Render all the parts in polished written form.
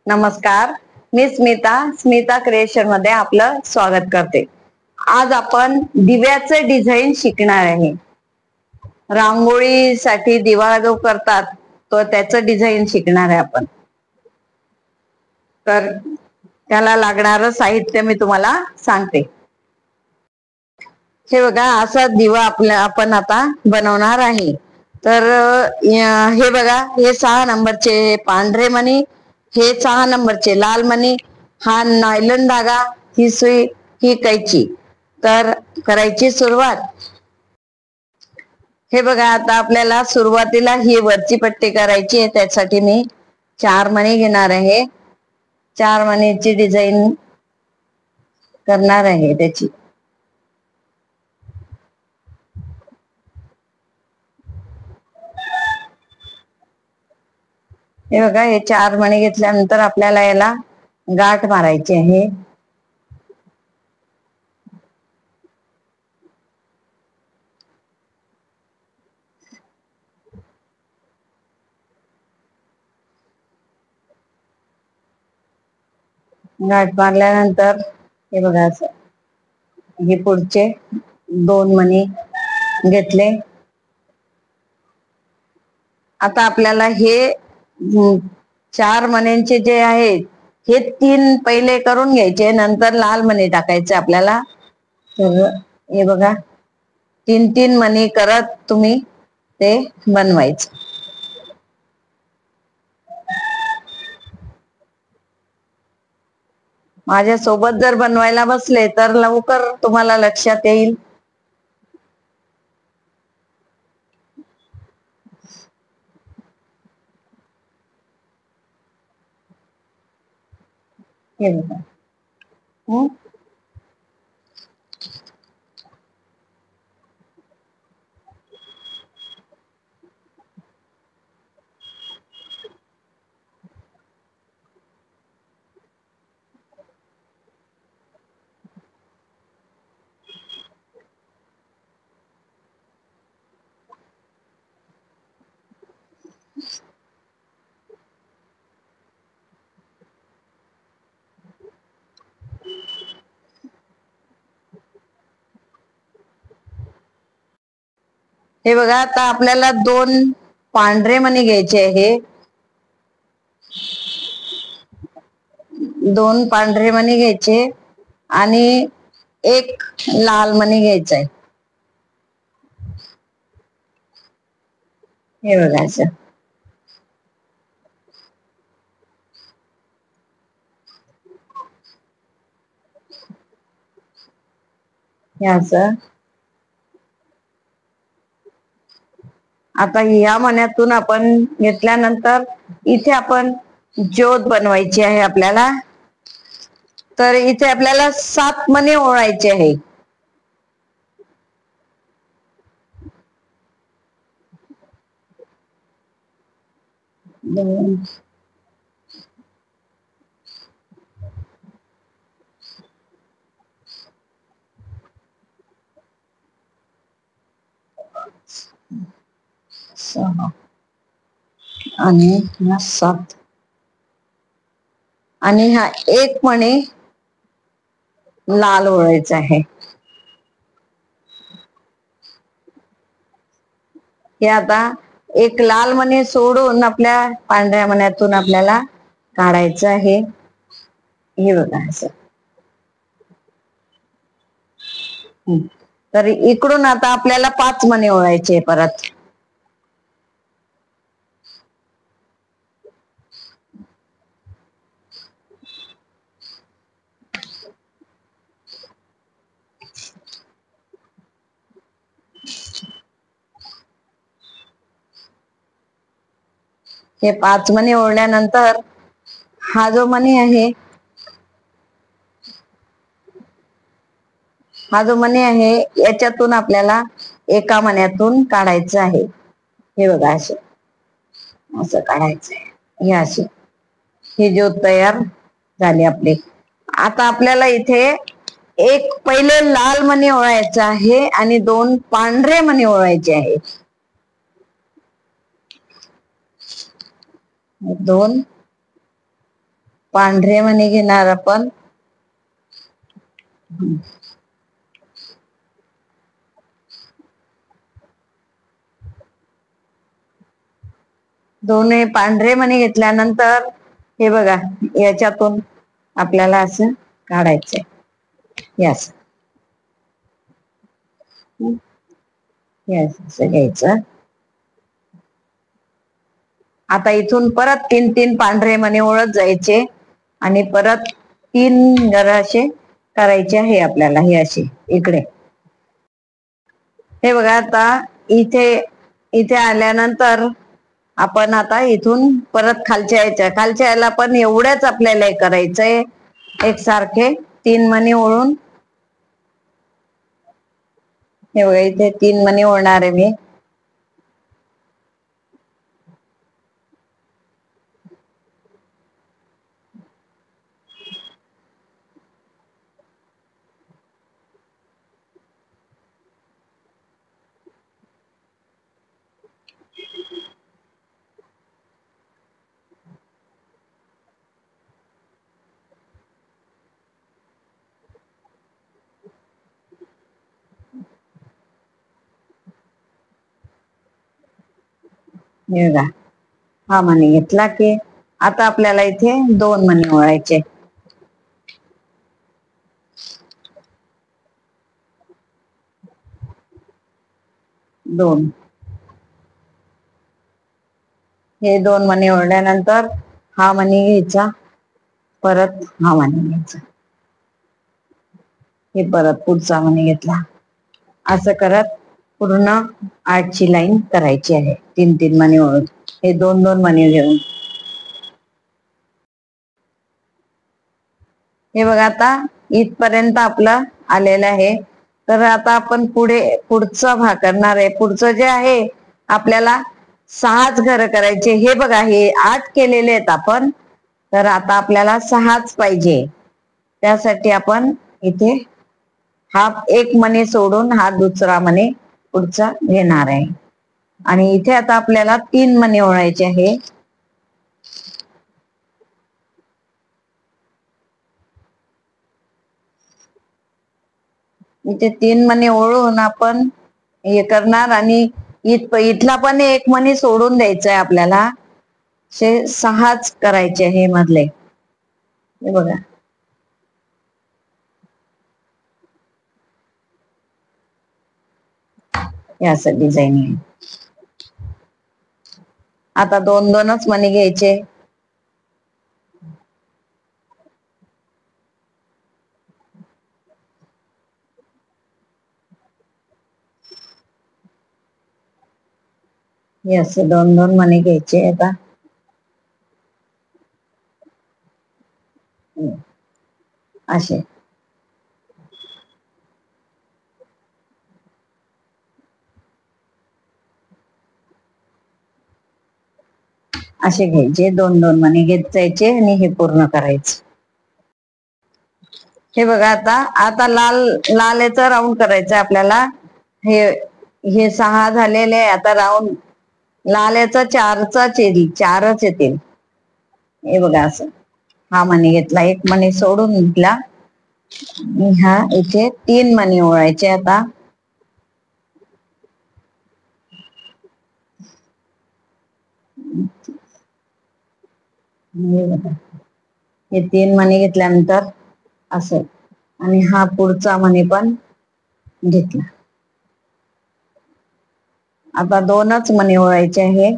नमस्कार, मी स्मिता क्रिएशन मध्ये आपलं स्वागत करते। आज आपण दिव्याचं डिझाईन शिकणार आहे। रांगोळीसाठी दिवा जो करतात तो त्याचं डिझाईन शिकणार आहे आपण। तर त्याला लागणारं साहित्य मी तुम्हाला सांगते। हे बघा, असा दिवा आपण आता बनवणार आहे। तर हे बघा, हे 6 नंबरचे पांढरे मणी, हे 6 नंबरचे लाल मणी, हा नायलॉन धागा, ही सुई, ही कैची। तर करायची सुरुवात। हे बघा, आता आपल्याला सुरुवातीला ही वरची पट्टी करायची आहे। त्यासाठी मी 4 मणी घेणार आहे। 4 मणीची डिझाईन करणार आहे त्याची। हे बघा, हे 4 मणी घेतल्यानंतर आपल्याला याला गाठ मारायची आहे। गाठ मारल्यानंतर हे बघा, असं हे पुढचे 2 मणी घेतले। आता आपल्याला हे 4 मण्यांचे जे आहेत हे 3 पहिले करून घ्यायचे, नंतर लाल मणी टाकायचे आपल्याला। तर हे बघा, 3 मणी करत तुम्ही ते बनवायचं। माझ्या सोबत जर बनवायला बसले तर लवकर तुम्हाला लक्षात येईल। हे बघा, हे बघा, आता आपल्याला 2 पांढरे मणी घ्यायचे आहे। 2 पांढरे मणी घ्यायचे आणि 1 लाल मणी घ्यायचा आहे। हे बघा, असं हे असं। आता या मण्यातून आपण घेतल्यानंतर इथे आपण ज्योत बनवायची आहे आपल्याला। तर इथे आपल्याला 7 मणी ओळायचे आहे। आणि 7 आणि हा 1 मणी लाल ओळायचा आहे। हे आता 1 लाल मणी सोडून आपल्या पांढऱ्या मण्यातून आपल्याला काढायचं आहे। हे बघा, असं। तर इकडून आता आपल्याला 5 मणी ओळायचे परत। हे 5 मणी ओढल्यानंतर हा जो मणी आहे, हा जो मणी आहे याच्यातून आपल्याला एका मण्यातून काढायचं आहे। हे बघा, असं काढायचंय। हे अशी ही ज्योत तयार झाली आपली। आता आपल्याला इथे 1 पहिले लाल मणी ओळायचा आहे आणि 2 पांढरे मणी ओळायचे आहेत। 2 पांढरे मणी घेणार आपण. दोन्ही पांढरे मणी घेतल्यानंतर हे बघा, याच्यातून आपल्याला असं काढायचंय. यस, असं घ्यायचं. आता इथून परत 3-3 पांढरे मणी ओळत जायचे आणि परत 3 जरा असे करायचे आहे आपल्याला. हे असे इकडे, हे बघा. आता इथे इथे आल्यानंतर आपण आता इथून परत खालच्या याला पण एवढ्याच आपल्याला हे करायचंय. एकसारखे 3 मणी ओळून, हे बघा इथे 3 मणी ओढणार आहे मी. हे बघा, हा मणी घेतला की आता आपल्याला इथे 2 मणी ओळायचे. 2, हे 2 मणी ओढल्यानंतर हा मणी घ्यायचा, परत हा मणी घ्यायचा, हे परत पुढचा मणी घेतला. असं करत पूर्ण 8ची लाईन करायची आहे. 3-3 मणी ओळून, हे 2-2 मणी घेऊन. हे बघा, आता इथपर्यंत आपलं आलेलं आहे. तर आता आपण पुढचा भाग करणार आहे. पुढचं जे आहे आपल्याला 6च घर करायचे. हे बघा, हे 8 केलेले आहेत आपण, तर आता आपल्याला 6च पाहिजे. त्यासाठी आपण इथे हा एक मणी सोडून हा दुसरा मणी पुढचा घेणार आहे. आणि इथे आता आपल्याला 3 मणी ओळायचे आहे. इथे 3 मणी ओळून आपण हे करणार आणि इथला पण एक मणी सोडून द्यायचा आहे आपल्याला. 6च करायचे हे मधले. हे बघा, हे असं डिझाईन आहे. आता 2-2च मणी घ्यायचे. हे असे 2-2 मणी घ्यायचे. आता असे असे घ्यायचे. 2-2 मणी घेत जायचे आणि हे पूर्ण करायचं. हे बघा, आता लाल याचा राऊंड करायचा आपल्याला. हे 6 झालेले. आता राऊंड लाल याचा 4च येतील. हे बघा, असं हा मणी घेतला, एक मणी सोडून घेतला. ह्या इथे 3 मणी ओळायचे. आता हे 3 मणी घेतल्यानंतर असं, आणि हा पुढचा मणी पण घेतला. आता 2च मणी ओळायचे आहे.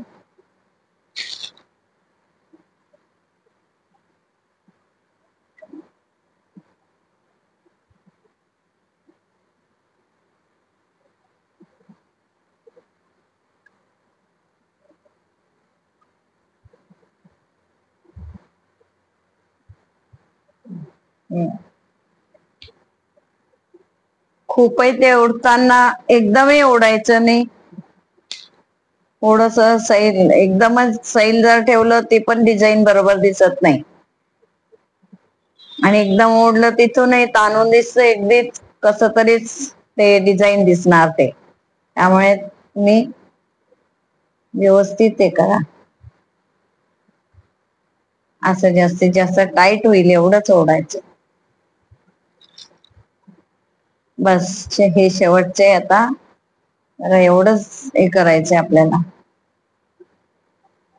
खूपही ते ओढताना एकदमही ओढायचं नाही. थोडस सैल, एकदमच सैल जर ठेवलं ते पण डिझाईन बरोबर दिसत नाही. आणि एकदम ओढलं तिथूनही ताणून दिसत, एकदीच कस तरीच ते डिझाईन दिसणार ते. त्यामुळे तुम्ही व्यवस्थित ते करा. असं जास्तीत जास्त टाईट होईल एवढंच ओढायचं. बस हे शेवटचे आता एवढंच हे करायचंय आपल्याला.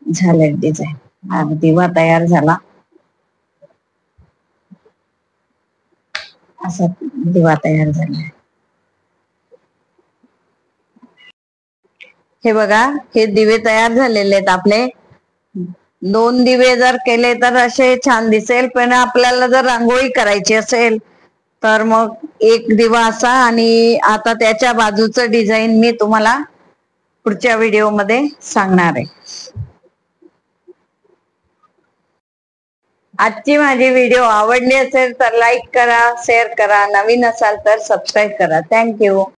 झालं डिझाईन. हा दिवा तयार झाला. असा दिवा तयार झाला. हे बघा, हे दिवे तयार झालेले आहेत आपले. 2 दिवे जर केले तर असे छान दिसेल, पण आपल्याला जर रांगोळी करायची असेल तर मग एक दिवा असा, आणि आता त्याच्या बाजूचं डिझाईन मी तुम्हाला पुढच्या व्हिडिओमध्ये सांगणार आहे. आजची माझी व्हिडिओ आवडली असेल तर लाईक करा, शेअर करा, नवीन असाल तर सबस्क्राईब करा. थँक्यू.